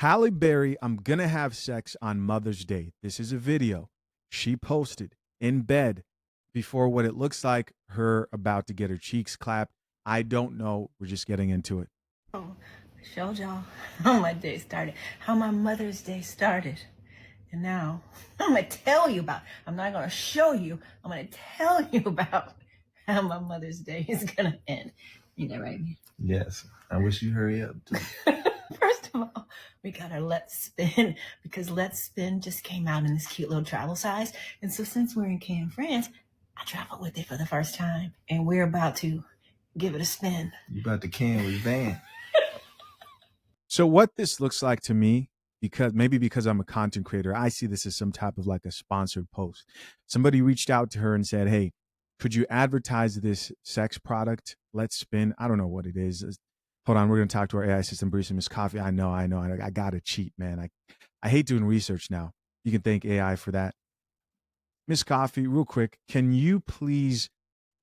Halle Berry, I'm gonna have sex on Mother's Day. This is a video she posted in bed before what it looks like her about to get her cheeks clapped. I don't know. We're just getting into it. Oh, I showed y'all how my day started, how my Mother's Day started. And now I'm gonna tell you about, I'm not gonna show you, I'm gonna tell you about how my Mother's Day is gonna end. You know, right? Yes. I wish you hurry up too. First of all, we got our Let's Spin because Let's Spin just came out in this cute little travel size. And so since we're in Cannes, France, I traveled with it for the first time. And we're about to give it a spin. You about to can with Van. So what this looks like to me, because I'm a content creator, I see this as some type of like a sponsored post. Somebody reached out to her and said, "Hey, could you advertise this sex product? Let's Spin." I don't know what it is. Hold on, we're gonna talk to our AI assistant, Bruce and Miss Coffee. I know. I gotta cheat, man. I hate doing research now. You can thank AI for that. Miss Coffee, real quick, can you please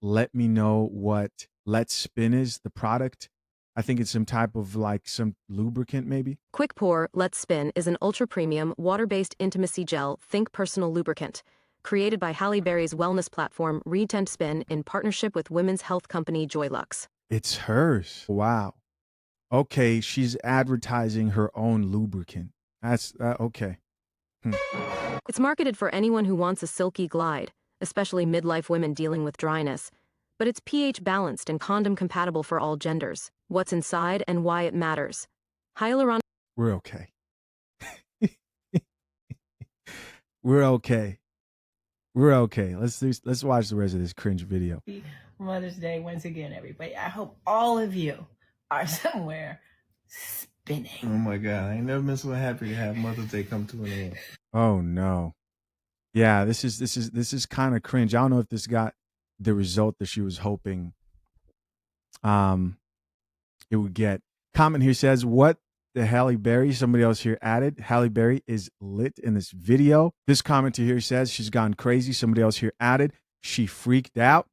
let me know what Let's Spin is, the product? I think it's some type of like some lubricant, maybe. Quick Pour Let's Spin is an ultra-premium, water-based intimacy gel, think personal lubricant. Created by Halle Berry's wellness platform, Read 10 Spin, in partnership with women's health company Joylux. It's hers. Wow. Okay, she's advertising her own lubricant. That's okay. It's marketed for anyone who wants a silky glide, especially midlife women dealing with dryness. But it's pH balanced and condom compatible for all genders. What's inside and why it matters. Hyaluronic. We're okay. We're okay. We're okay. Let's watch the rest of this cringe video. Mother's Day once again, everybody. I hope all of you are somewhere spinning. Oh my God. I ain't never been so happy to have Mother's Day come to an end. Oh no. Yeah, this is kind of cringe. I don't know if this got the result that she was hoping it would get. Comment here says, "What the Halle Berry?" Somebody else here added, "Halle Berry is lit in this video." This commenter here says, "She's gone crazy." Somebody else here added, "She freaked out."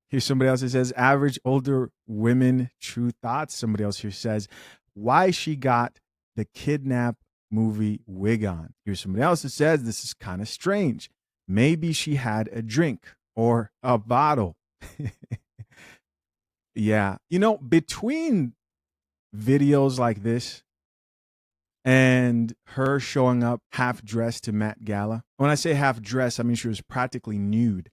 Here's somebody else that says, "Average older women, true thoughts." Somebody else here says, "Why she got the kidnap movie wig on." Here's somebody else that says, "This is kind of strange. Maybe she had a drink or a bottle." Yeah. You know, between videos like this and her showing up half dressed to Met Gala, when I say half dressed, I mean she was practically nude.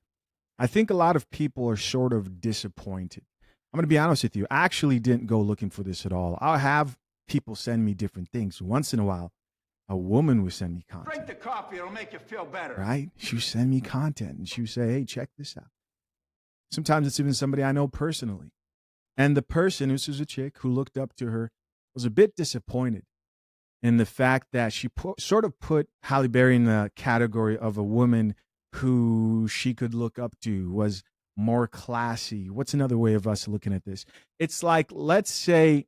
I think a lot of people are sort of disappointed. I'm going to be honest with you. I actually didn't go looking for this at all. I'll have people send me different things. Once in a while, a woman would send me content. Drink the coffee, it'll make you feel better. Right? She would send me content and she would say, "Hey, check this out." Sometimes it's even somebody I know personally. And the person, this was a chick who looked up to her, was a bit disappointed in the fact that she sort of put Halle Berry in the category of a woman who she could look up to, was more classy. What's another way of us looking at this? It's like, let's say,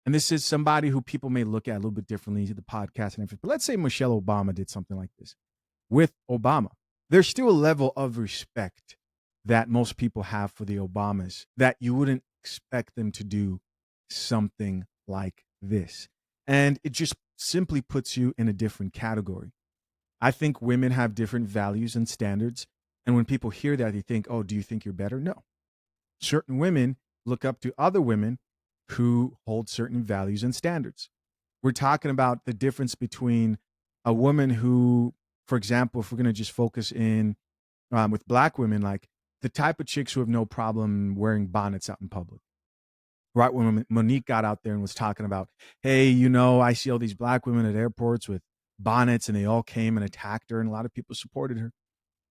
and this is somebody who people may look at a little bit differently, the podcast and everything, but let's say Michelle Obama did something like this with Obama. There's still a level of respect that most people have for the Obamas that you wouldn't expect them to do something like this. And it just simply puts you in a different category. I think women have different values and standards. And when people hear that, they think, "Oh, do you think you're better?" No. Certain women look up to other women who hold certain values and standards. We're talking about the difference between a woman who, for example, if we're going to just focus in with Black women, like the type of chicks who have no problem wearing bonnets out in public. Right when Monique got out there and was talking about, "Hey, you know, I see all these Black women at airports with bonnets," and they all came and attacked her, and a lot of people supported her.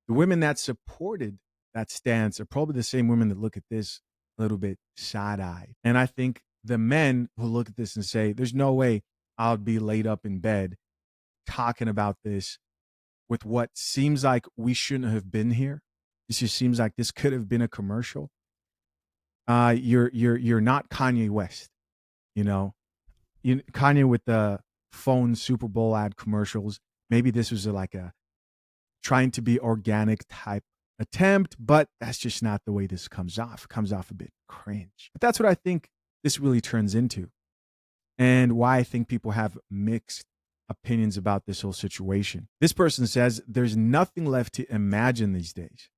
The women that supported that stance are probably the same women that look at this a little bit side-eyed. And I think the men who look at this and say, "There's no way I'll be laid up in bed talking about this with what seems like we shouldn't have been here. This just seems like this could have been a commercial." You're not Kanye West, you know. Kanye with the phone Super Bowl ad commercials. Maybe this was like a trying to be organic type attempt, but that's just not the way this comes off. It comes off a bit cringe. But that's what I think this really turns into. and why I think people have mixed opinions about this whole situation. This person says there's nothing left to imagine these days.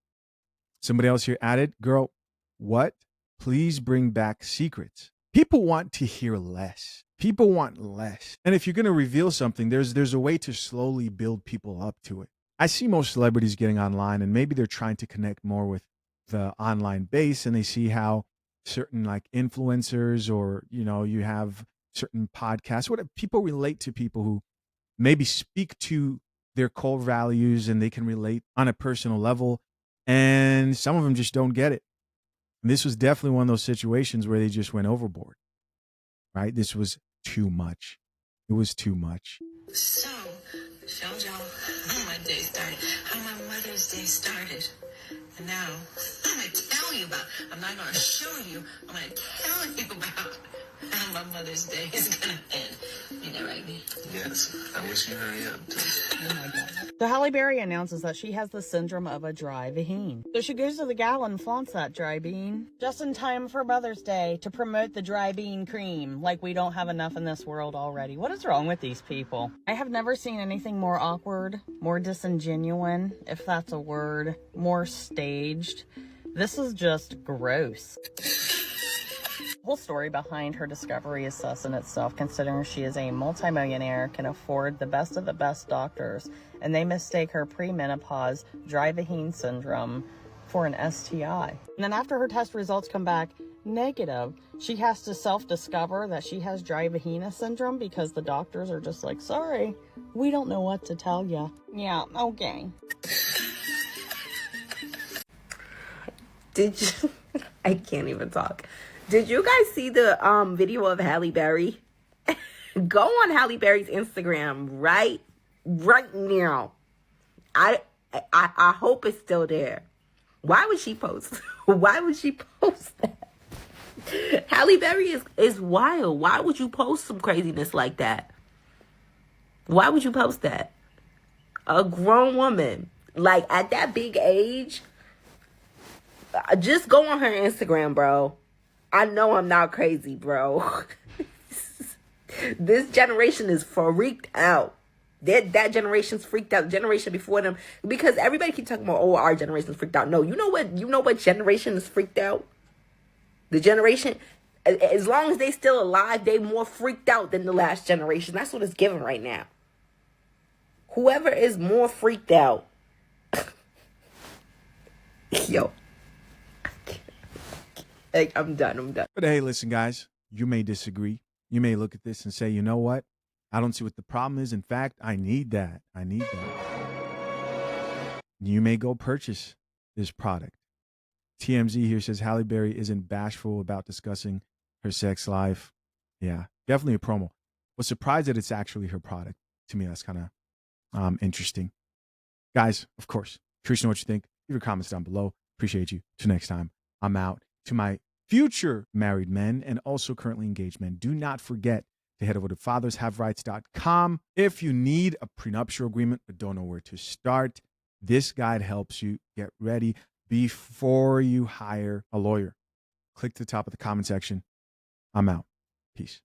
Somebody else here added, girl, what? Please bring back secrets. People want to hear less. People want less. And if you're going to reveal something, there's a way to slowly build people up to it. I see most celebrities getting online, and maybe they're trying to connect more with the online base, and they see how certain like influencers, or you have certain podcasts, what people relate to people who maybe speak to their core values, and they can relate on a personal level, and some of them just don't get it. And this was definitely one of those situations where they just went overboard, right? This was too much. It was too much. So, showed y'all how my day started, how my Mother's Day started. And now, I'm going to tell you about, I'm not going to show you, I'm going to tell you about how my Mother's Day is going to end. You know, right, me? Yes, I wish you hurry up, too. Oh my God. So Halle Berry announces that she has the syndrome of a dry bean. So she goes to the gala and flaunts that dry bean just in time for Mother's Day to promote the dry bean cream, like we don't have enough in this world already. What is wrong with these people? I have never seen anything more awkward, more disingenuine, if that's a word, more staged. This is just gross. The whole story behind her discovery is sus in itself, considering she is a multimillionaire, can afford the best of the best doctors, and they mistake her premenopause dry vagina syndrome for an STI. And then after her test results come back negative, she has to self-discover that she has dry vagina syndrome because the doctors are just like, sorry, we don't know what to tell you. Yeah, okay. Did you? I can't even talk. Did you guys see the video of Halle Berry? Go on Halle Berry's Instagram right now. I hope it's still there. Why would she post? Why would she post that? Halle Berry is wild. Why would you post some craziness like that? Why would you post that? A grown woman, like at that big age, just go on her Instagram, bro. I know I'm not crazy, bro. This generation is freaked out. That generation's freaked out. The generation before them, because everybody keeps talking about, oh, our generation's freaked out. No, you know what generation is freaked out? The generation, as long as they still alive, they more freaked out than the last generation. That's what it's giving right now. Whoever is more freaked out. Yo. I'm done. But hey, listen, guys, you may disagree. You may look at this and say, you know what? I don't see what the problem is. In fact, I need that. You may go purchase this product. TMZ here says Halle Berry isn't bashful about discussing her sex life. Yeah, definitely a promo. Was surprised that it's actually her product. To me, that's kind of interesting. Guys, of course, curious to know what you think. Leave your comments down below. Appreciate you. Till next time, I'm out. To my future married men and also currently engaged men, do not forget to head over to fathershaverights.com. If you need a prenuptial agreement but don't know where to start, this guide helps you get ready before you hire a lawyer. Click to the top of the comment section. I'm out. Peace.